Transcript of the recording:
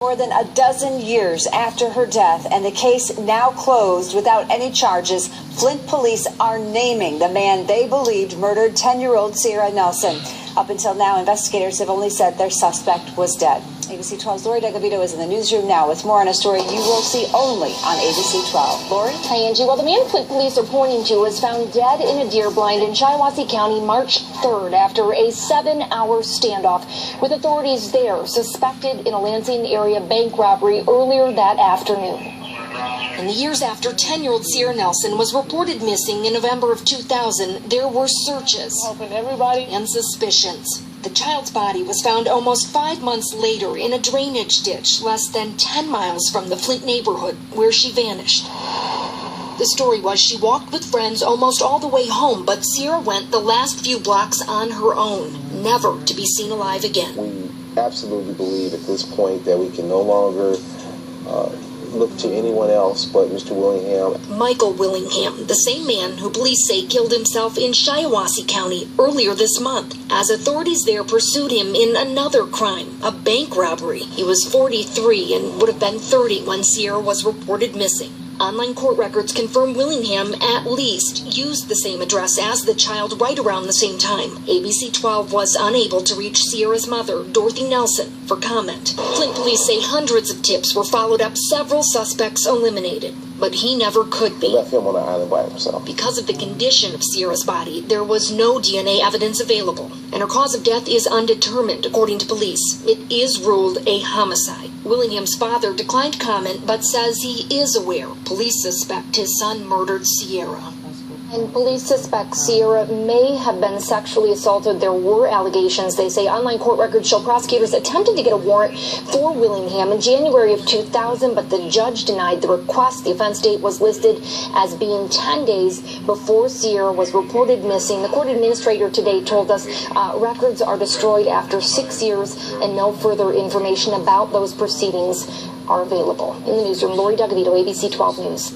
More than a dozen years after her death and the case now closed without any charges, Flint police are naming the man they believed murdered 10-year-old Sierra Nelson. Up until now, investigators have only said their suspect was dead. ABC 12's Lori DeGavito is in the newsroom now with more on a story you will see only on ABC 12. Lori? Hi, Angie. Well, the man Flint police are pointing to was found dead in a deer blind in Shiawassee County March 3rd after a 7-hour standoff with authorities there suspected in a Lansing area bank robbery earlier that afternoon. In the years after 10-year-old Sierra Nelson was reported missing in November of 2000, there were searches and suspicions. The child's body was found almost 5 months later in a drainage ditch less than 10 miles from the Flint neighborhood where she vanished. The story was she walked with friends almost all the way home, but Sierra went the last few blocks on her own, never to be seen alive again. We absolutely believe at this point that we can no longer look to anyone else but Mr. Willingham. Michael Willingham, the same man who police say killed himself in Shiawassee County earlier this month, as authorities there pursued him in another crime, a bank robbery. He was 43 and would have been 30 when Sierra was reported missing. Online court records confirm Willingham at least used the same address as the child right around the same time. ABC 12 was unable to reach Sierra's mother, Dorothy Nelson, for comment. Flint police say hundreds of tips were followed up, several suspects eliminated, but he never could be. They left him on the island by himself. Because of the condition of Sierra's body, there was no DNA evidence available, and her cause of death is undetermined, according to police. It is ruled a homicide. Willingham's father declined comment, but says he is aware police suspect his son murdered Sierra. And police suspect Sierra may have been sexually assaulted. There were allegations. They say online court records show prosecutors attempted to get a warrant for Willingham in January of 2000, but the judge denied the request. The offense date was listed as being 10 days before Sierra was reported missing. The court administrator today told us records are destroyed after 6 years and no further information about those proceedings are available. In the newsroom, Lori DeGavito, ABC 12 News.